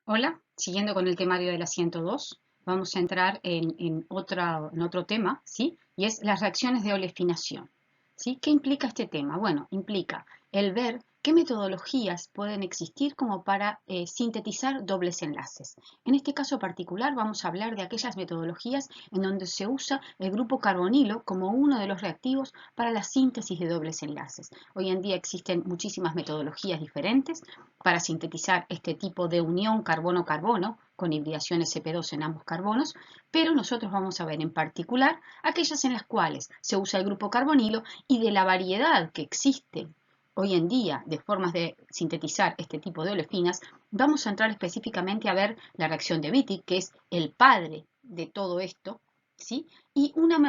Hola, siguiendo con el temario de la 102, vamos a entrar en otro tema, ¿sí? Y es las reacciones de olefinación, ¿sí? ¿Qué implica este tema? Bueno, implica el ver qué metodologías pueden existir como para sintetizar dobles enlaces. En este caso particular vamos a hablar de aquellas metodologías en donde se usa el grupo carbonilo como uno de los reactivos para la síntesis de dobles enlaces. Hoy en día existen muchísimas metodologías diferentes para sintetizar este tipo de unión carbono-carbono con hibridación sp2 en ambos carbonos, pero nosotros vamos a ver en particular aquellas en las cuales se usa el grupo carbonilo y de la variedad que existe hoy en día de formas de sintetizar este tipo de olefinas, vamos a entrar específicamente a ver la reacción de Wittig, que es el padre de todo esto, ¿sí? Y una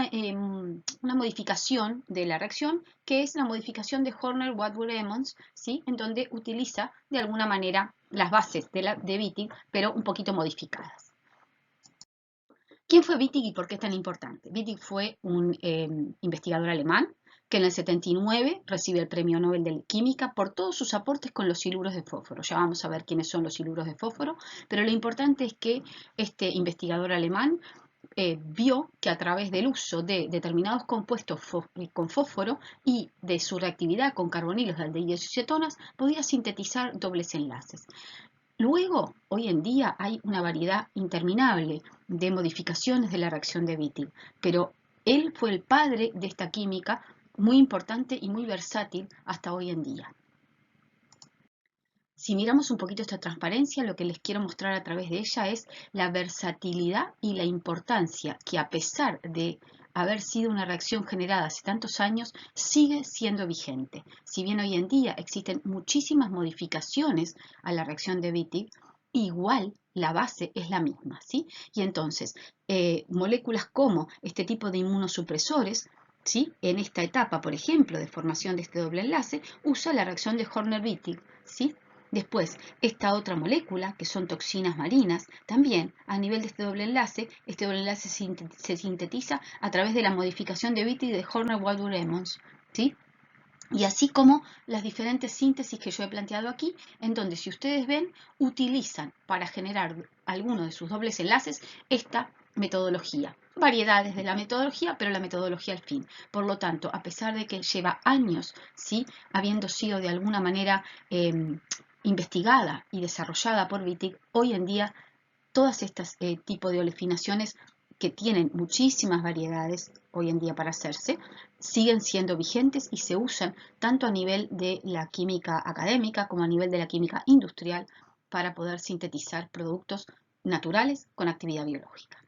modificación de la reacción, que es la modificación de Horner-Wadburg-Emmons, ¿sí? En donde utiliza de alguna manera las bases de Wittig, pero un poquito modificadas. ¿Quién fue Wittig y por qué es tan importante? Wittig fue un investigador alemán que en el 79 recibe el Premio Nobel de Química por todos sus aportes con los siluros de fósforo. Ya vamos a ver quiénes son los siluros de fósforo, pero lo importante es que este investigador alemán vio que a través del uso de determinados compuestos con fósforo y de su reactividad con carbonilos de aldehídos y cetonas podía sintetizar dobles enlaces. Luego, hoy en día hay una variedad interminable de modificaciones de la reacción de Wittig, pero él fue el padre de esta química muy importante y muy versátil hasta hoy en día. Si miramos un poquito esta transparencia, lo que les quiero mostrar a través de ella es la versatilidad y la importancia que, a pesar de haber sido una reacción generada hace tantos años, sigue siendo vigente. Si bien hoy en día existen muchísimas modificaciones a la reacción de Wittig, igual la base es la misma, ¿sí? Y entonces, moléculas como este tipo de inmunosupresores, ¿sí? En esta etapa, por ejemplo, de formación de este doble enlace, usa la reacción de Horner-Wittig, ¿sí? Después, esta otra molécula, que son toxinas marinas, también a nivel de este doble enlace se sintetiza a través de la modificación de Wittig de Horner-Wadburg-Emmons, ¿sí? Y así como las diferentes síntesis que yo he planteado aquí, en donde, si ustedes ven, utilizan para generar alguno de sus dobles enlaces esta metodología. Variedades de la metodología, pero la metodología al fin. Por lo tanto, a pesar de que lleva años, ¿sí? Habiendo sido de alguna manera investigada y desarrollada por Wittig, hoy en día todas estas tipos de olefinaciones que tienen muchísimas variedades hoy en día para hacerse, siguen siendo vigentes y se usan tanto a nivel de la química académica como a nivel de la química industrial para poder sintetizar productos naturales con actividad biológica.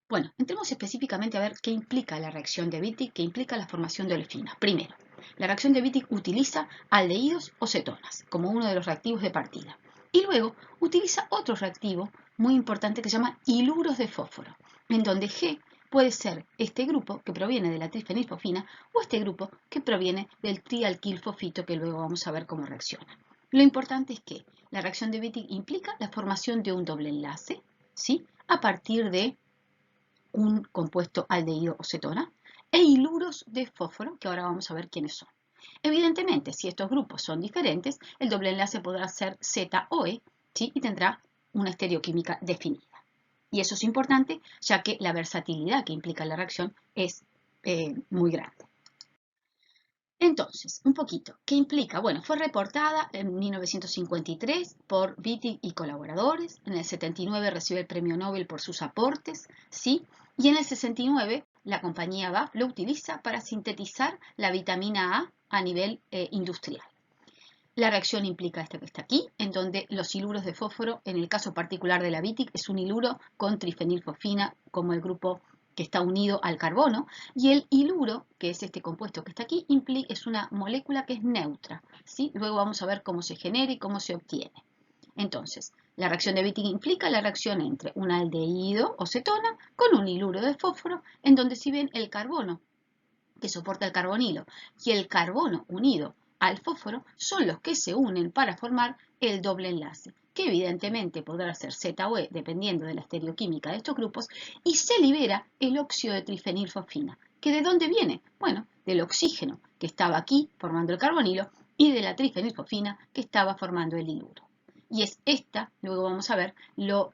Bueno, entremos específicamente a ver qué implica la reacción de Wittig, qué implica la formación de olefinas. Primero, la reacción de Wittig utiliza aldehídos o cetonas como uno de los reactivos de partida. Y luego utiliza otro reactivo muy importante que se llama hiluros de fósforo, en donde G puede ser este grupo que proviene de la trifenilfosfina o este grupo que proviene del trialquilfosfito, que luego vamos a ver cómo reacciona. Lo importante es que la reacción de Wittig implica la formación de un doble enlace, ¿sí? A partir de un compuesto aldehído o cetona, e hiluros de fósforo, que ahora vamos a ver quiénes son. Evidentemente, si estos grupos son diferentes, el doble enlace podrá ser Z o E, ¿sí? Y tendrá una estereoquímica definida. Y eso es importante, ya que la versatilidad que implica la reacción es muy grande. Entonces, un poquito, ¿qué implica? Bueno, fue reportada en 1953 por Wittig y colaboradores, en el 79 recibe el premio Nobel por sus aportes, ¿sí? Y en el 69 la compañía BAF lo utiliza para sintetizar la vitamina A nivel industrial. La reacción implica esta que está aquí, en donde los hiluros de fósforo, en el caso particular de la Wittig, es un hiluro con trifenilfosfina como el grupo que está unido al carbono, y el hiluro, que es este compuesto que está aquí, es una molécula que es neutra, ¿sí? Luego vamos a ver cómo se genera y cómo se obtiene. Entonces, la reacción de Wittig implica la reacción entre un aldehído o cetona con un hiluro de fósforo, en donde, si bien el carbono que soporta el carbonilo y el carbono unido al fósforo son los que se unen para formar el doble enlace, que evidentemente podrá ser Z o E dependiendo de la estereoquímica de estos grupos, y se libera el óxido de trifenilfosfina. ¿Que de dónde viene? Bueno, del oxígeno que estaba aquí formando el carbonilo y de la trifenilfosfina que estaba formando el hiluro. Y es esta, luego vamos a ver, lo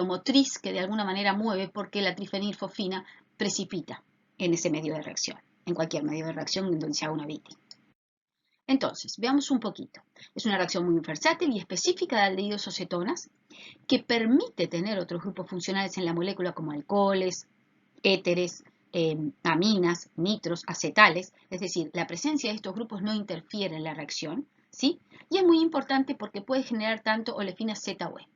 motriz que de alguna manera mueve porque la trifenilfosfina precipita en ese medio de reacción, en cualquier medio de reacción en donde se haga una VITI. Entonces, veamos un poquito. Es una reacción muy versátil y específica de aldehídos o cetonas que permite tener otros grupos funcionales en la molécula como alcoholes, éteres, aminas, nitros, acetales. Es decir, la presencia de estos grupos no interfiere en la reacción, ¿sí? Y es muy importante porque puede generar tanto olefinas Z o E.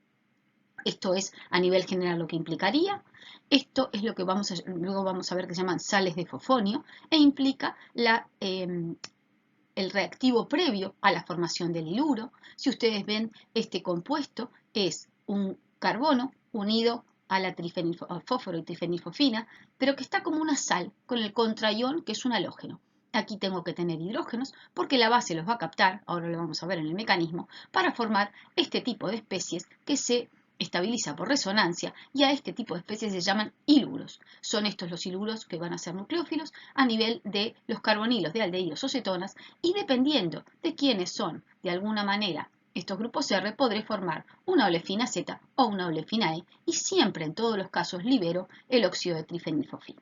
Esto es a nivel general lo que implicaría. Esto es lo que luego vamos a ver que se llaman sales de fosfonio e implica el reactivo previo a la formación del iluro. Si ustedes ven, este compuesto es un carbono unido a la al fósforo y trifenilfosfina, pero que está como una sal con el contraión que es un halógeno. Aquí tengo que tener hidrógenos porque la base los va a captar, ahora lo vamos a ver en el mecanismo, para formar este tipo de especies que se estabiliza por resonancia y a este tipo de especies se llaman iluros. Son estos los iluros que van a ser nucleófilos a nivel de los carbonilos de aldehídos o cetonas y dependiendo de quiénes son de alguna manera estos grupos R podré formar una olefina Z o una olefina E y siempre en todos los casos libero el óxido de trifenilfosfina.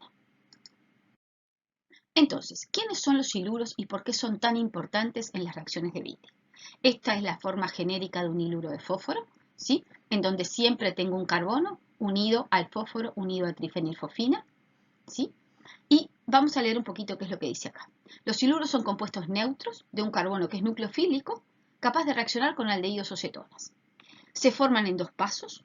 Entonces, ¿quiénes son los iluros y por qué son tan importantes en las reacciones de Vitti? Esta es la forma genérica de un iluro de fósforo, ¿sí? En donde siempre tengo un carbono unido al fósforo, unido a trifenilfosfina, ¿sí? Y vamos a leer un poquito qué es lo que dice acá. Los iluros son compuestos neutros de un carbono que es nucleofílico, capaz de reaccionar con aldehídos o cetonas. Se forman en dos pasos.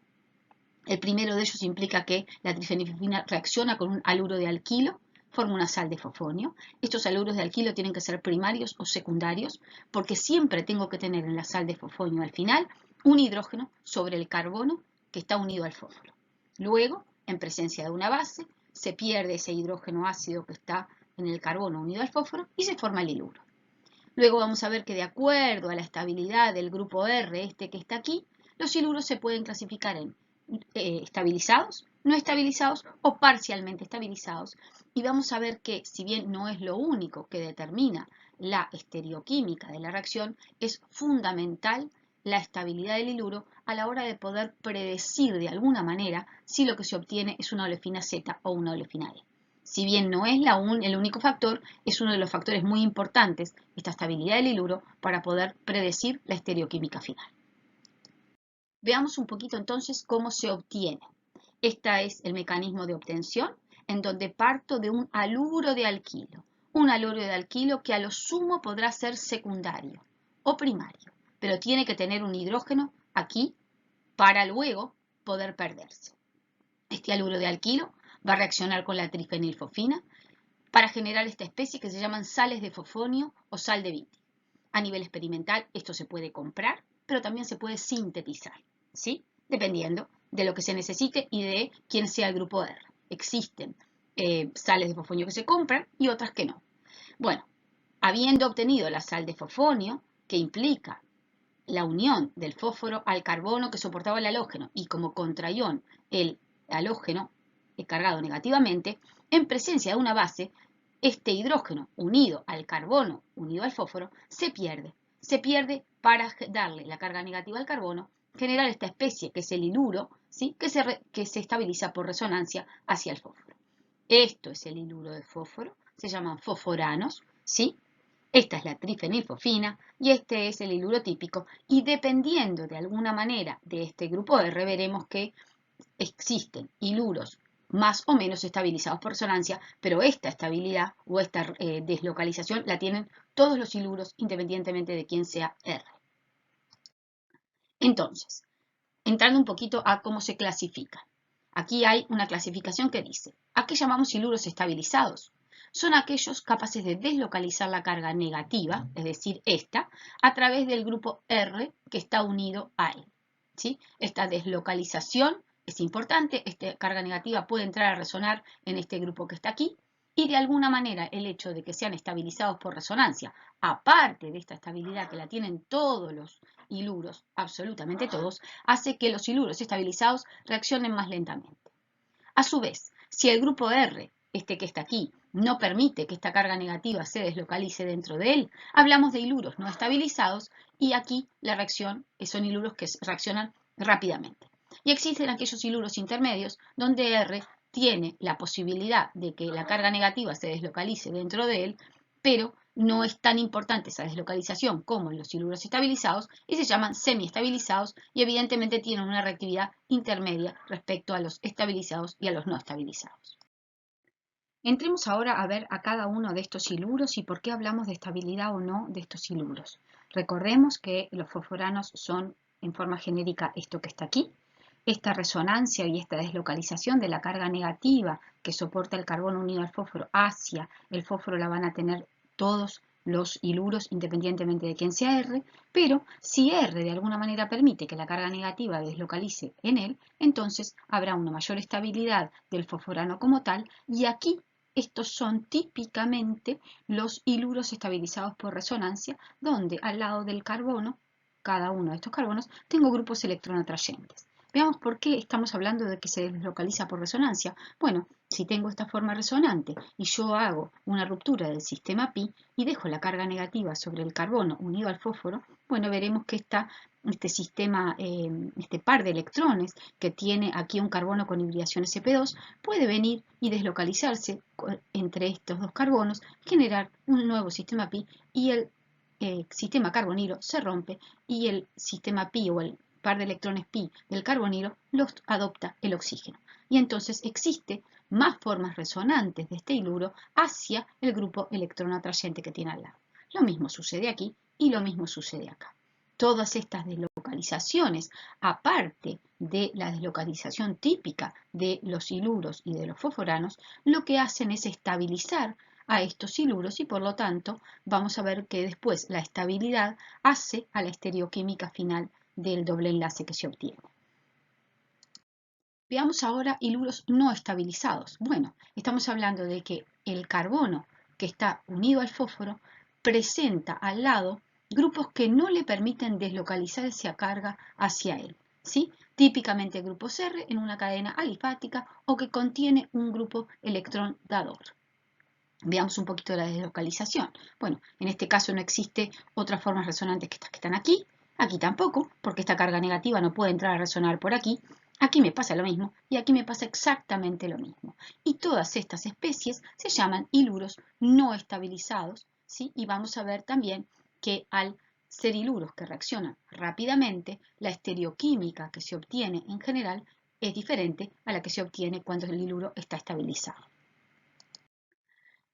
El primero de ellos implica que la trifenilfosfina reacciona con un haluro de alquilo, forma una sal de fosfonio. Estos haluros de alquilo tienen que ser primarios o secundarios, porque siempre tengo que tener en la sal de fosfonio al final un hidrógeno sobre el carbono que está unido al fósforo. Luego, en presencia de una base, se pierde ese hidrógeno ácido que está en el carbono unido al fósforo y se forma el iluro. Luego vamos a ver que de acuerdo a la estabilidad del grupo R, este que está aquí, los iluros se pueden clasificar en estabilizados, no estabilizados o parcialmente estabilizados. Y vamos a ver que si bien no es lo único que determina la estereoquímica de la reacción, es fundamental la estabilidad del iluro a la hora de poder predecir de alguna manera si lo que se obtiene es una olefina Z o una olefina E. Si bien no es el único factor, es uno de los factores muy importantes, esta estabilidad del iluro, para poder predecir la estereoquímica final. Veamos un poquito entonces cómo se obtiene. Este es el mecanismo de obtención, en donde parto de un haluro de alquilo. Un haluro de alquilo que a lo sumo podrá ser secundario o primario, pero tiene que tener un hidrógeno aquí para luego poder perderse. Este haluro de alquilo va a reaccionar con la trifenilfosfina para generar esta especie que se llaman sales de fosfonio o sal de Vitti. A nivel experimental esto se puede comprar, pero también se puede sintetizar, ¿sí? Dependiendo de lo que se necesite y de quién sea el grupo R. Existen sales de fosfonio que se compran y otras que no. Bueno, habiendo obtenido la sal de fosfonio, que implica la unión del fósforo al carbono que soportaba el halógeno y como contraión el halógeno cargado negativamente, en presencia de una base, este hidrógeno unido al carbono, unido al fósforo, se pierde. Se pierde para darle la carga negativa al carbono, generar esta especie que es el iluro, ¿sí? que se estabiliza por resonancia hacia el fósforo. Esto es el iluro de fósforo, se llaman fosforanos, ¿sí? Esta es la trifenilfosfina y este es el iluro típico y dependiendo de alguna manera de este grupo R veremos que existen iluros más o menos estabilizados por resonancia, pero esta estabilidad o esta deslocalización la tienen todos los iluros independientemente de quién sea R. Entonces, entrando un poquito a cómo se clasifican. Aquí hay una clasificación que dice, ¿a qué llamamos iluros estabilizados? Son aquellos capaces de deslocalizar la carga negativa, es decir, esta, a través del grupo R que está unido a él. ¿Sí? Esta deslocalización es importante, esta carga negativa puede entrar a resonar en este grupo que está aquí, y de alguna manera el hecho de que sean estabilizados por resonancia, aparte de esta estabilidad que la tienen todos los iluros, absolutamente todos, hace que los iluros estabilizados reaccionen más lentamente. A su vez, si el grupo R este que está aquí, no permite que esta carga negativa se deslocalice dentro de él, hablamos de hiluros no estabilizados y aquí la reacción son hiluros que reaccionan rápidamente. Y existen aquellos hiluros intermedios donde R tiene la posibilidad de que la carga negativa se deslocalice dentro de él, pero no es tan importante esa deslocalización como en los hiluros estabilizados y se llaman semiestabilizados y evidentemente tienen una reactividad intermedia respecto a los estabilizados y a los no estabilizados. Entremos ahora a ver a cada uno de estos hiluros y por qué hablamos de estabilidad o no de estos hiluros. Recordemos que los fosforanos son en forma genérica esto que está aquí. Esta resonancia y esta deslocalización de la carga negativa que soporta el carbono unido al fósforo hacia el fósforo la van a tener todos los hiluros independientemente de quién sea R, pero si R de alguna manera permite que la carga negativa deslocalice en él, entonces habrá una mayor estabilidad del fosforano como tal y aquí estos son típicamente los hiluros estabilizados por resonancia, donde al lado del carbono, cada uno de estos carbonos, tengo grupos electronoatrayentes. Veamos por qué estamos hablando de que se deslocaliza por resonancia. Bueno, si tengo esta forma resonante y yo hago una ruptura del sistema pi y dejo la carga negativa sobre el carbono unido al fósforo, bueno, veremos que este sistema, este par de electrones que tiene aquí un carbono con hibridación sp2 puede venir y deslocalizarse entre estos dos carbonos, generar un nuevo sistema pi y el sistema carbonilo se rompe y el sistema pi o el par de electrones pi del carbonilo los adopta el oxígeno. Y entonces existe más formas resonantes de este hiluro hacia el grupo electronoatrayente que tiene al lado. Lo mismo sucede aquí y lo mismo sucede acá. Todas estas deslocalizaciones, aparte de la deslocalización típica de los hiluros y de los fosforanos, lo que hacen es estabilizar a estos hiluros y por lo tanto vamos a ver que después la estabilidad hace a la estereoquímica final del doble enlace que se obtiene. Veamos ahora hiluros no estabilizados. Bueno, estamos hablando de que el carbono que está unido al fósforo presenta al lado grupos que no le permiten deslocalizar esa carga hacia él, ¿sí? Típicamente grupos R en una cadena alifática o que contiene un grupo electrón dador. Veamos un poquito de la deslocalización. Bueno, en este caso no existe otras formas resonantes que estas que están aquí. Aquí tampoco, porque esta carga negativa no puede entrar a resonar por aquí. Aquí me pasa lo mismo y aquí me pasa exactamente lo mismo. Y todas estas especies se llaman hiluros no estabilizados, ¿sí? Y vamos a ver también que al ser hiluros que reaccionan rápidamente, la estereoquímica que se obtiene en general es diferente a la que se obtiene cuando el hiluro está estabilizado.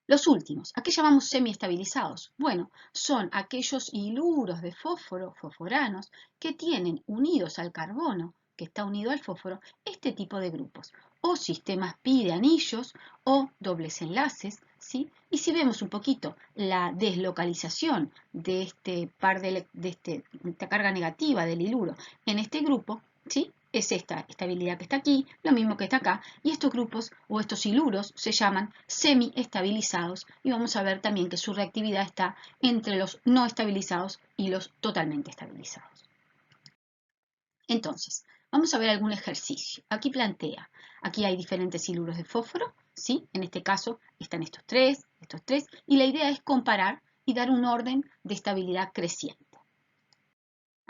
Los últimos, ¿a qué llamamos semiestabilizados? Bueno, son aquellos hiluros de fósforo, fosforanos, que tienen unidos al carbono, que está unido al fósforo, este tipo de grupos, o sistemas pi de anillos, o dobles enlaces, ¿sí? Y si vemos un poquito la deslocalización de este par de esta carga negativa del hiluro en este grupo, ¿sí? Es esta estabilidad que está aquí, lo mismo que está acá, y estos grupos o estos hiluros se llaman semi-estabilizados y vamos a ver también que su reactividad está entre los no estabilizados y los totalmente estabilizados. Entonces, vamos a ver algún ejercicio. Aquí plantea, aquí hay diferentes hiluros de fósforo, ¿sí? En este caso están estos tres, y la idea es comparar y dar un orden de estabilidad creciente.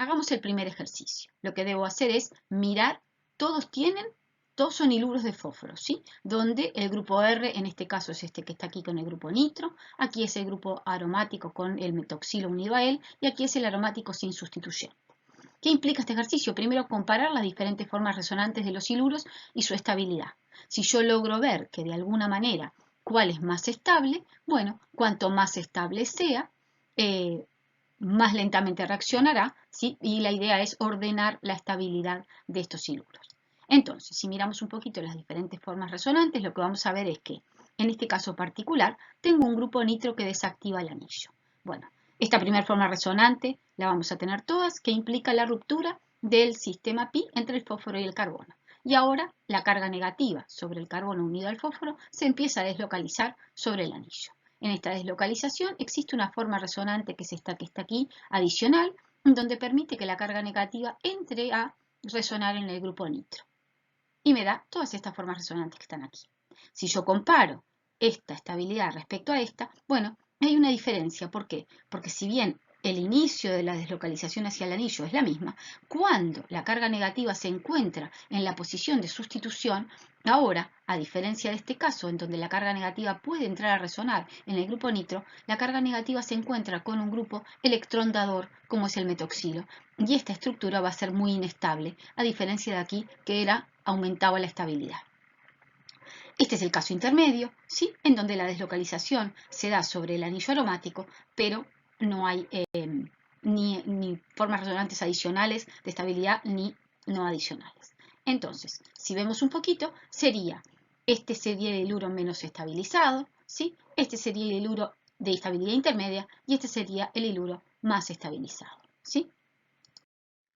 Hagamos el primer ejercicio. Lo que debo hacer es mirar, todos son hiluros de fósforo, ¿sí? Donde el grupo R, en este caso es este que está aquí con el grupo nitro, aquí es el grupo aromático con el metoxilo unido a él, y aquí es el aromático sin sustituyente. ¿Qué implica este ejercicio? Primero, comparar las diferentes formas resonantes de los hiluros y su estabilidad. Si yo logro ver que de alguna manera cuál es más estable, bueno, cuanto más estable sea, más lentamente reaccionará, ¿sí? Y la idea es ordenar la estabilidad de estos hiluros. Entonces, si miramos un poquito las diferentes formas resonantes, lo que vamos a ver es que, en este caso particular, tengo un grupo nitro que desactiva el anillo. Bueno, esta primera forma resonante la vamos a tener todas, que implica la ruptura del sistema pi entre el fósforo y el carbono. Y ahora la carga negativa sobre el carbono unido al fósforo se empieza a deslocalizar sobre el anillo. En esta deslocalización existe una forma resonante que está aquí, adicional, donde permite que la carga negativa entre a resonar en el grupo nitro. Y me da todas estas formas resonantes que están aquí. Si yo comparo esta estabilidad respecto a esta, bueno, hay una diferencia. ¿Por qué? Porque si bien el inicio de la deslocalización hacia el anillo es la misma, cuando la carga negativa se encuentra en la posición de sustitución, ahora, a diferencia de este caso, en donde la carga negativa puede entrar a resonar en el grupo nitro, la carga negativa se encuentra con un grupo electrón dador, como es el metoxilo, y esta estructura va a ser muy inestable, a diferencia de aquí, que aumentaba la estabilidad. Este es el caso intermedio, ¿sí? En donde la deslocalización se da sobre el anillo aromático, pero no hay ni formas resonantes adicionales de estabilidad ni no adicionales. Entonces, si vemos un poquito, este sería el iluro menos estabilizado, ¿sí? Este sería el iluro de estabilidad intermedia y este sería el iluro más estabilizado, ¿sí?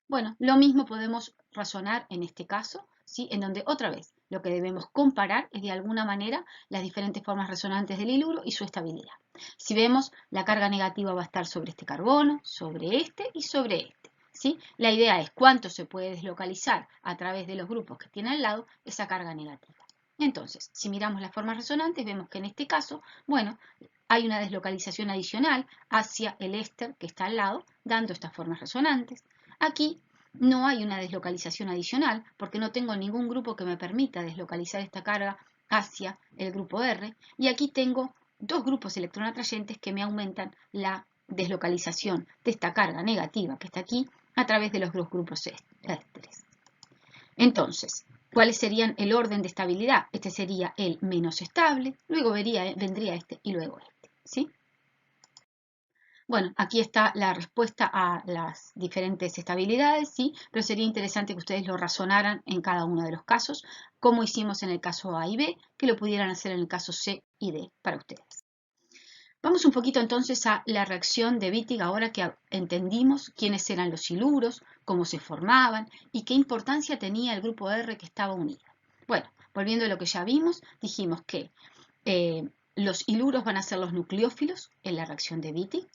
Bueno, lo mismo podemos razonar en este caso, ¿sí? En donde otra vez lo que debemos comparar es de alguna manera las diferentes formas resonantes del iluro y su estabilidad. Si vemos, la carga negativa va a estar sobre este carbono, sobre este y sobre este, ¿sí? La idea es cuánto se puede deslocalizar a través de los grupos que tiene al lado esa carga negativa. Entonces, si miramos las formas resonantes, vemos que en este caso, bueno, hay una deslocalización adicional hacia el éster que está al lado, dando estas formas resonantes. Aquí no hay una deslocalización adicional porque no tengo ningún grupo que me permita deslocalizar esta carga hacia el grupo R, y aquí tengo dos grupos electronatrayentes que me aumentan la deslocalización de esta carga negativa que está aquí a través de los dos grupos ésteres. Entonces, ¿cuáles serían el orden de estabilidad? Este sería el menos estable, luego vendría este y luego este, ¿sí? Bueno, aquí está la respuesta a las diferentes estabilidades, ¿sí? Pero sería interesante que ustedes lo razonaran en cada uno de los casos, como hicimos en el caso A y B, que lo pudieran hacer en el caso C y D para ustedes. Vamos un poquito entonces a la reacción de Wittig ahora que entendimos quiénes eran los siluros, cómo se formaban y qué importancia tenía el grupo R que estaba unido. Bueno, volviendo a lo que ya vimos, dijimos que los hiluros van a ser los nucleófilos en la reacción de Wittig.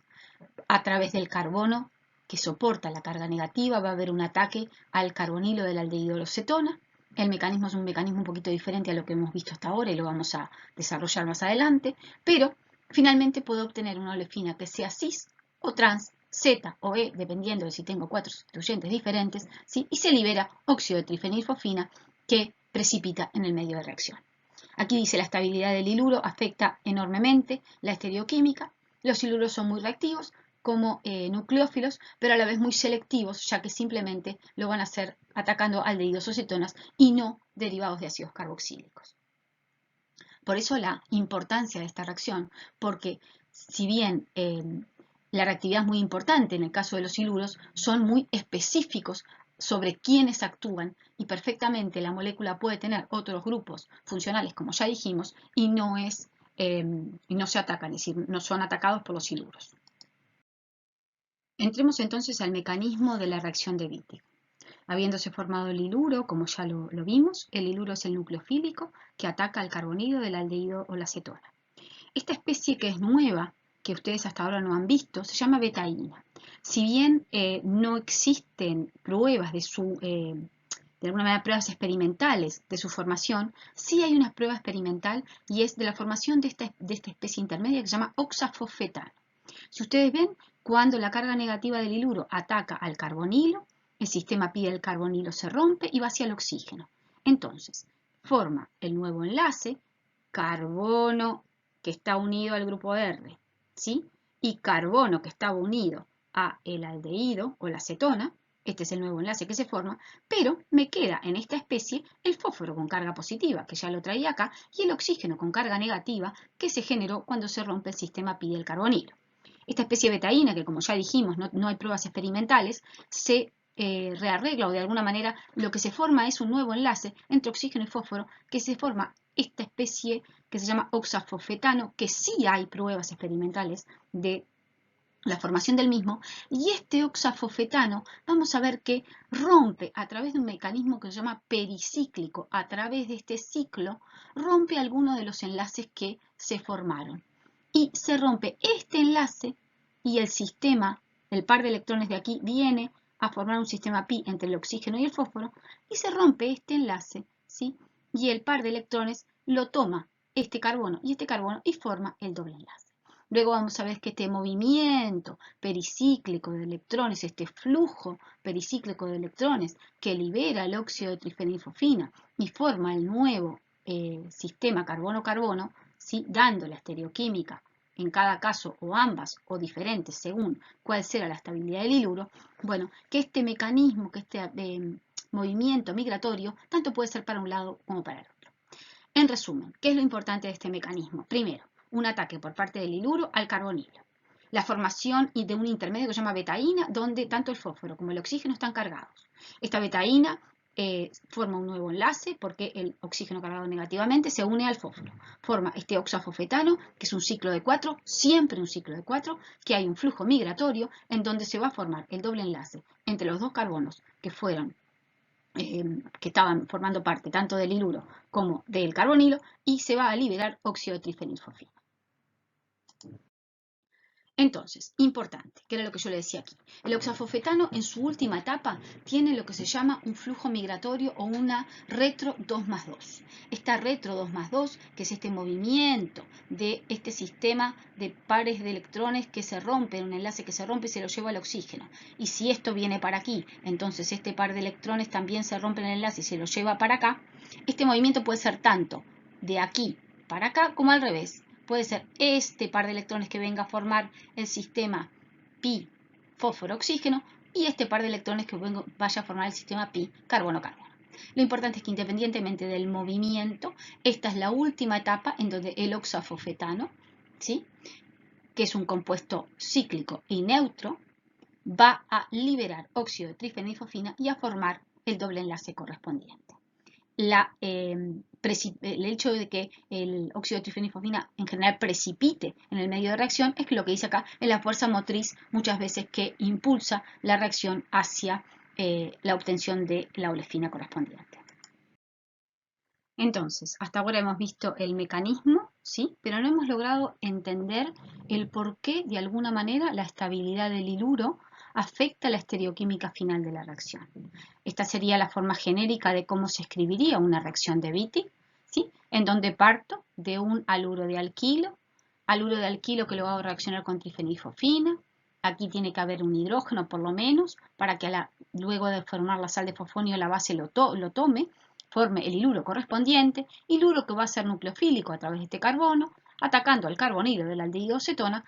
A través del carbono que soporta la carga negativa va a haber un ataque al carbonilo del aldehído cetona. El mecanismo es un mecanismo un poquito diferente a lo que hemos visto hasta ahora y lo vamos a desarrollar más adelante, pero finalmente puedo obtener una olefina que sea cis o trans, Z o E, dependiendo de si tengo cuatro sustituyentes diferentes, ¿sí? Y se libera óxido de trifenilfosfina que precipita en el medio de reacción. Aquí dice la estabilidad del iluro afecta enormemente la estereoquímica. Los siluros son muy reactivos como nucleófilos, pero a la vez muy selectivos, ya que simplemente lo van a hacer atacando aldehídos o cetonas y no derivados de ácidos carboxílicos. Por eso la importancia de esta reacción, porque si bien la reactividad es muy importante en el caso de los siluros, son muy específicos sobre quiénes actúan y perfectamente la molécula puede tener otros grupos funcionales, como ya dijimos, y no se atacan, es decir, no son atacados por los siluros. Entremos entonces al mecanismo de la reacción de Wittig. Habiéndose formado el iluro, como ya lo vimos, el iluro es el nucleofílico que ataca al carbonilo del aldehído o la cetona. Esta especie que es nueva, que ustedes hasta ahora no han visto, se llama betaína. Si bien no existen pruebas de alguna manera pruebas experimentales de su formación, sí hay una prueba experimental y es de la formación de esta especie intermedia que se llama oxafosfetano. Si ustedes ven, cuando la carga negativa del iluro ataca al carbonilo, el sistema pi del carbonilo se rompe y va hacia el oxígeno. Entonces, forma el nuevo enlace, carbono que está unido al grupo R, ¿sí? Y carbono que estaba unido a el aldehído o la cetona. Este es el nuevo enlace que se forma, pero me queda en esta especie el fósforo con carga positiva, que ya lo traía acá, y el oxígeno con carga negativa, que se generó cuando se rompe el sistema pi del carbonilo. Esta especie betaína, que como ya dijimos no hay pruebas experimentales, se rearregla o de alguna manera lo que se forma es un nuevo enlace entre oxígeno y fósforo, que se forma esta especie que se llama oxafosfetano, que sí hay pruebas experimentales de la formación del mismo, y este oxafosfetano vamos a ver que rompe a través de un mecanismo que se llama pericíclico, a través de este ciclo, rompe algunos de los enlaces que se formaron. Y se rompe este enlace y el sistema, el par de electrones de aquí, viene a formar un sistema pi entre el oxígeno y el fósforo, y se rompe este enlace, ¿sí? Y el par de electrones lo toma este carbono y forma el doble enlace. Luego vamos a ver que este movimiento pericíclico de electrones, este flujo pericíclico de electrones que libera el óxido de trifenilfosfina y forma el nuevo sistema carbono-carbono, ¿sí? Dando la estereoquímica en cada caso o ambas o diferentes según cuál sea la estabilidad del iluro, bueno, que este mecanismo, que este movimiento migratorio, tanto puede ser para un lado como para el otro. En resumen, ¿qué es lo importante de este mecanismo? Primero, un ataque por parte del iluro al carbonilo. La formación de un intermedio que se llama betaína, donde tanto el fósforo como el oxígeno están cargados. Esta betaína forma un nuevo enlace porque el oxígeno cargado negativamente se une al fósforo. Forma este oxafosfetano, que es un ciclo de 4, siempre un ciclo de 4, que hay un flujo migratorio en donde se va a formar el doble enlace entre los dos carbonos que estaban formando parte tanto del iluro como del carbonilo y se va a liberar óxido de trifenilfosfina. Entonces, importante, que era lo que yo le decía aquí. El oxafosfetano en su última etapa tiene lo que se llama un flujo migratorio o una retro 2+2. Esta retro 2+2, que es este movimiento de este sistema de pares de electrones que se rompen, un enlace que se rompe y se lo lleva al oxígeno. Y si esto viene para aquí, entonces este par de electrones también se rompe el enlace y se lo lleva para acá. Este movimiento puede ser tanto de aquí para acá como al revés. Puede ser este par de electrones que venga a formar el sistema pi fósforo-oxígeno y este par de electrones que vaya a formar el sistema pi carbono-carbono. Lo importante es que independientemente del movimiento, esta es la última etapa en donde el oxafosfetano, ¿sí?, que es un compuesto cíclico y neutro, va a liberar óxido de trifenilfosfina y a formar el doble enlace correspondiente. El hecho de que el óxido de trifenilfosfina en general precipite en el medio de reacción es lo que dice acá, es la fuerza motriz muchas veces que impulsa la reacción hacia la obtención de la olefina correspondiente. Entonces, hasta ahora hemos visto el mecanismo, ¿sí?, pero no hemos logrado entender el por qué, de alguna manera, la estabilidad del iluro afecta la estereoquímica final de la reacción. Esta sería la forma genérica de cómo se escribiría una reacción de Wittig, ¿sí?, en donde parto de un haluro de alquilo que lo hago reaccionar con trifenilfosfina. Aquí tiene que haber un hidrógeno por lo menos para que luego de formar la sal de fosfonio la base lo tome, forme el iluro correspondiente, iluro que va a ser nucleofílico a través de este carbono, atacando al carbonilo del aldehído cetona,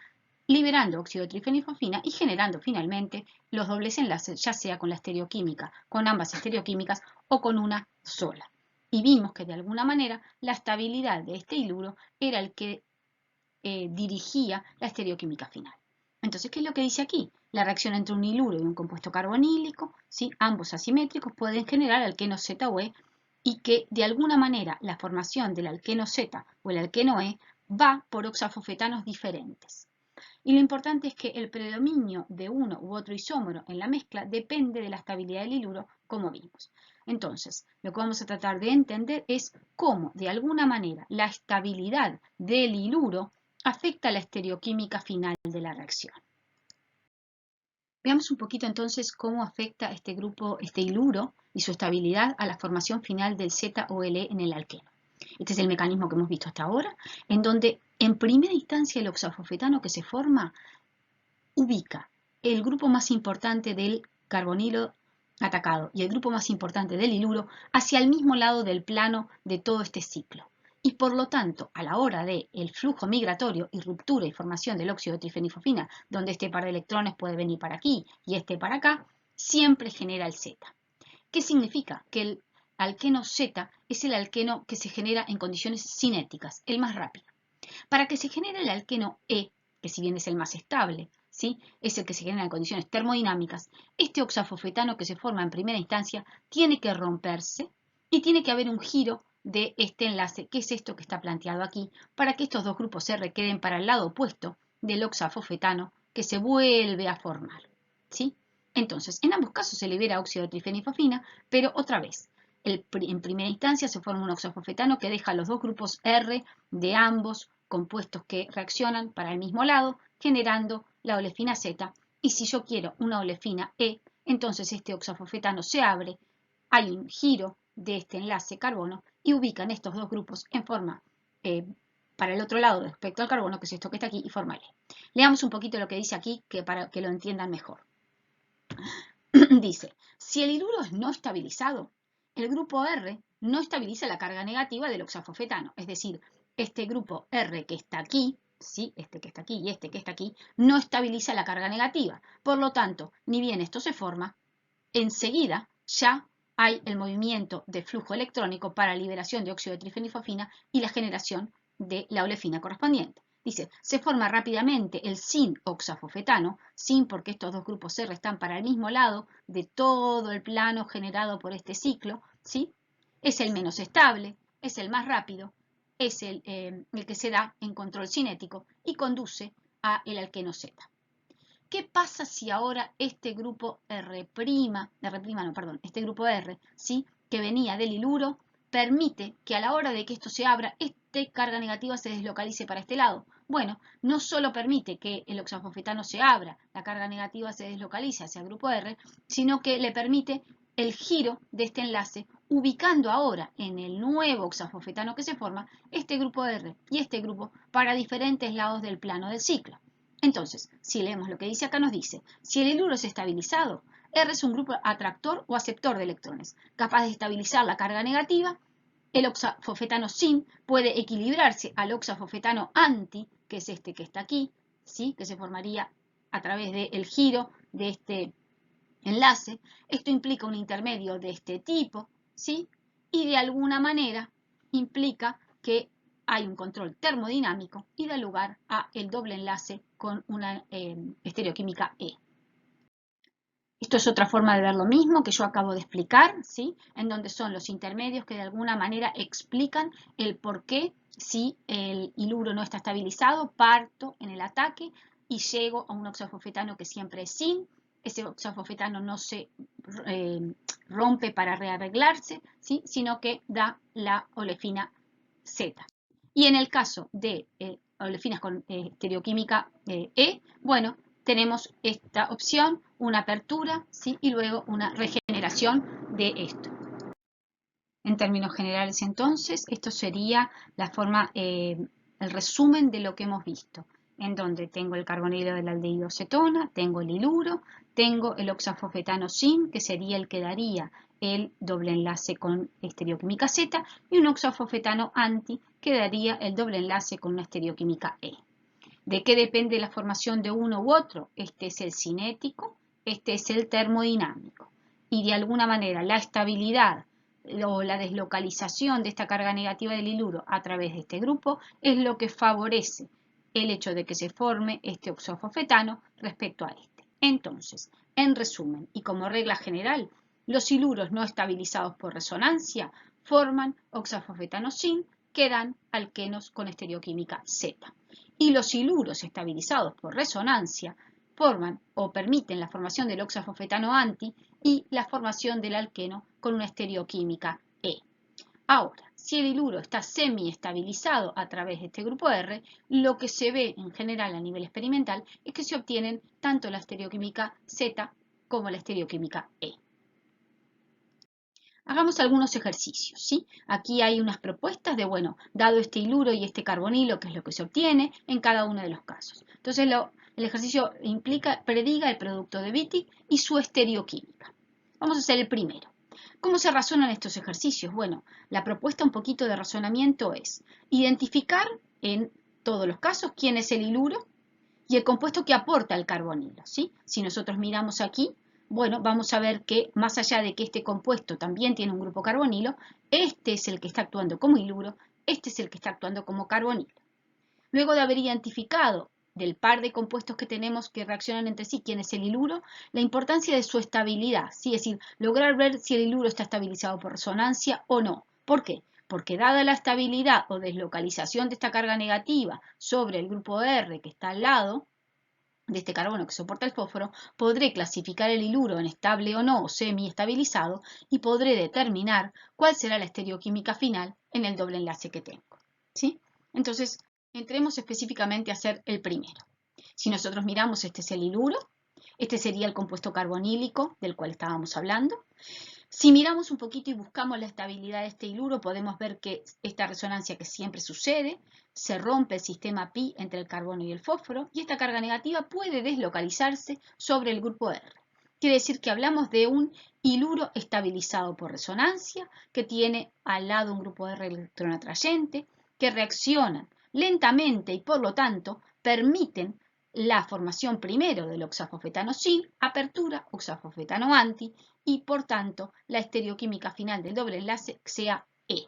liberando óxido de trifenilfosfina y generando finalmente los dobles enlaces, ya sea con la estereoquímica, con ambas estereoquímicas o con una sola. Y vimos que de alguna manera la estabilidad de este iluro era el que dirigía la estereoquímica final. Entonces, ¿qué es lo que dice aquí? La reacción entre un iluro y un compuesto carbonílico, ¿sí?, ambos asimétricos, pueden generar alqueno Z o E, y que de alguna manera la formación del alqueno Z o el alqueno E va por oxafosfetanos diferentes. Y lo importante es que el predominio de uno u otro isómero en la mezcla depende de la estabilidad del iluro, como vimos. Entonces, lo que vamos a tratar de entender es cómo, de alguna manera, la estabilidad del iluro afecta la estereoquímica final de la reacción. Veamos un poquito entonces cómo afecta este grupo, este iluro y su estabilidad a la formación final del ZOLE en el alqueno. Este es el mecanismo que hemos visto hasta ahora, en donde en primera instancia el oxafosfetano que se forma ubica el grupo más importante del carbonilo atacado y el grupo más importante del iluro hacia el mismo lado del plano de todo este ciclo. Y por lo tanto, a la hora del flujo migratorio y ruptura y formación del óxido de trifenilfosfina, donde este par de electrones puede venir para aquí y este para acá, siempre genera el Z. ¿Qué significa? Que el alqueno Z es el alqueno que se genera en condiciones cinéticas, el más rápido. Para que se genere el alqueno E, que si bien es el más estable, ¿sí?, es el que se genera en condiciones termodinámicas, este oxafosfetano que se forma en primera instancia tiene que romperse y tiene que haber un giro de este enlace, que es esto que está planteado aquí, para que estos dos grupos se requeden para el lado opuesto del oxafosfetano que se vuelve a formar, ¿sí? Entonces, en ambos casos se libera óxido de trifenilfosfina, pero otra vez, en primera instancia se forma un oxafosfetano que deja los dos grupos R de ambos compuestos que reaccionan para el mismo lado, generando la olefina Z, y si yo quiero una olefina E, entonces este oxafosfetano se abre, hay un giro de este enlace carbono y ubican estos dos grupos en forma para el otro lado respecto al carbono, que es esto que está aquí, y forma L. Leamos un poquito lo que dice aquí para que lo entiendan mejor. Dice, si el iluro es no estabilizado, el grupo R no estabiliza la carga negativa del oxafosfetano. Es decir, este grupo R que está aquí, ¿sí? Este que está aquí y este que está aquí, no estabiliza la carga negativa. Por lo tanto, ni bien esto se forma, enseguida ya hay el movimiento de flujo electrónico para liberación de óxido de trifenilfosfina y la generación de la olefina correspondiente. Dice, se forma rápidamente el sin-oxafosfetano, sin porque estos dos grupos R están para el mismo lado de todo el plano generado por este ciclo, ¿sí? Es el menos estable, es el más rápido, es el que se da en control cinético y conduce a el alqueno Z. ¿Qué pasa si ahora este grupo este grupo R, ¿sí? Que venía del iluro, permite que a la hora de que esto se abra, esta carga negativa se deslocalice para este lado? Bueno, no solo permite que el oxafosfetano se abra, la carga negativa se deslocalice hacia el grupo R, sino que le permite el giro de este enlace, ubicando ahora en el nuevo oxafosfetano que se forma, este grupo R y este grupo para diferentes lados del plano del ciclo. Entonces, si leemos lo que dice acá, nos dice, si el iluro es estabilizado, R es un grupo atractor o aceptor de electrones, capaz de estabilizar la carga negativa. El oxafosfetano sin puede equilibrarse al oxafosfetano anti, que es este que está aquí, ¿sí? Que se formaría a través del giro de este enlace. Esto implica un intermedio de este tipo, ¿sí? Y de alguna manera implica que hay un control termodinámico y da lugar a el doble enlace con una estereoquímica E. Esto es otra forma de ver lo mismo que yo acabo de explicar, ¿sí? En donde son los intermedios que de alguna manera explican el por qué, si el iluro no está estabilizado, parto en el ataque y llego a un oxafosfetano que siempre es sin. Ese oxafosfetano no se rompe para rearreglarse, ¿sí? Sino que da la olefina Z. Y en el caso de olefinas con estereoquímica E, bueno, tenemos esta opción, una apertura, ¿sí? Y luego una regeneración de esto. En términos generales, entonces, esto sería la forma, el resumen de lo que hemos visto, en donde tengo el carbonilo del aldehído cetona, tengo el iluro, tengo el oxafosfetano sin, que sería el que daría el doble enlace con estereoquímica Z, y un oxafosfetano anti, que daría el doble enlace con una estereoquímica E. ¿De qué depende la formación de uno u otro? Este es el cinético, este es el termodinámico. Y de alguna manera la estabilidad o la deslocalización de esta carga negativa del iluro a través de este grupo es lo que favorece el hecho de que se forme este oxafosfetano respecto a este. Entonces, en resumen y como regla general, los iluros no estabilizados por resonancia forman oxafosfetanos sin que dan alquenos con estereoquímica Z. Y los iluros estabilizados por resonancia forman o permiten la formación del oxafosfetano anti y la formación del alqueno con una estereoquímica E. Ahora, si el iluro está semiestabilizado a través de este grupo R, lo que se ve en general a nivel experimental es que se obtienen tanto la estereoquímica Z como la estereoquímica E. Hagamos algunos ejercicios, ¿sí? Aquí hay unas propuestas de, bueno, dado este iluro y este carbonilo, qué es lo que se obtiene en cada uno de los casos. Entonces, el ejercicio prediga el producto de Wittig y su estereoquímica. Vamos a hacer el primero. ¿Cómo se razonan estos ejercicios? Bueno, la propuesta un poquito de razonamiento es identificar en todos los casos quién es el iluro y el compuesto que aporta el carbonilo, ¿sí? Si nosotros miramos aquí, bueno, vamos a ver que más allá de que este compuesto también tiene un grupo carbonilo, este es el que está actuando como iluro, este es el que está actuando como carbonilo. Luego de haber identificado del par de compuestos que tenemos que reaccionan entre sí, quién es el iluro, la importancia de su estabilidad, ¿sí? Es decir, lograr ver si el iluro está estabilizado por resonancia o no. ¿Por qué? Porque dada la estabilidad o deslocalización de esta carga negativa sobre el grupo R que está al lado de este carbono que soporta el fósforo, podré clasificar el iluro en estable o no o semi-estabilizado y podré determinar cuál será la estereoquímica final en el doble enlace que tengo, ¿sí? Entonces, entremos específicamente a hacer el primero. Si nosotros miramos, este es el iluro, este sería el compuesto carbonílico del cual estábamos hablando. Si miramos un poquito y buscamos la estabilidad de este iluro, podemos ver que esta resonancia que siempre sucede, se rompe el sistema pi entre el carbono y el fósforo, y esta carga negativa puede deslocalizarse sobre el grupo R. Quiere decir que hablamos de un iluro estabilizado por resonancia, que tiene al lado un grupo R electrón atrayente, que reaccionan lentamente y por lo tanto permiten la formación primero del oxafosfetano sin, apertura, oxafosfetano anti, y por tanto la estereoquímica final del doble enlace sea E.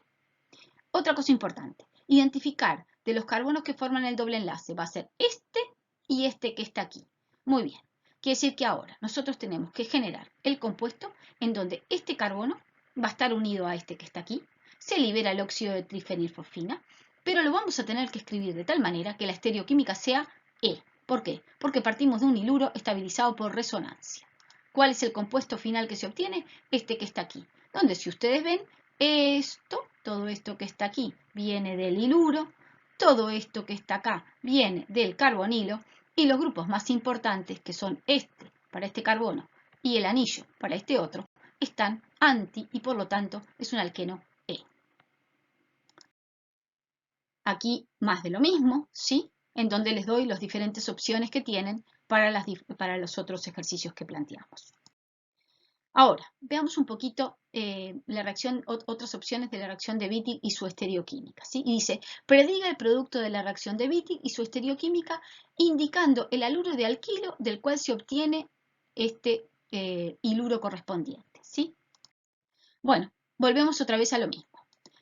Otra cosa importante, identificar de los carbonos que forman el doble enlace va a ser este y este que está aquí. Muy bien, quiere decir que ahora nosotros tenemos que generar el compuesto en donde este carbono va a estar unido a este que está aquí, se libera el óxido de trifenilfosfina, pero lo vamos a tener que escribir de tal manera que la estereoquímica sea E. ¿Por qué? Porque partimos de un iluro estabilizado por resonancia. ¿Cuál es el compuesto final que se obtiene? Este que está aquí, donde si ustedes ven, todo esto que está aquí viene del iluro, todo esto que está acá viene del carbonilo, y los grupos más importantes, que son este para este carbono y el anillo para este otro, están anti y por lo tanto es un alqueno E. Aquí más de lo mismo, ¿sí? En donde les doy las diferentes opciones que tienen para los otros ejercicios que planteamos. Ahora, veamos un poquito otras opciones de la reacción de Wittig y su estereoquímica, ¿sí? Y dice, prediga el producto de la reacción de Wittig y su estereoquímica indicando el haluro de alquilo del cual se obtiene este iluro correspondiente, ¿sí? Bueno, volvemos otra vez a lo mismo.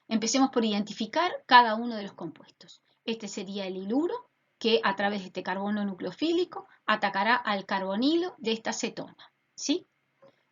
Empecemos por identificar cada uno de los compuestos. Este sería el iluro, que a través de este carbono nucleofílico atacará al carbonilo de esta cetona, ¿sí?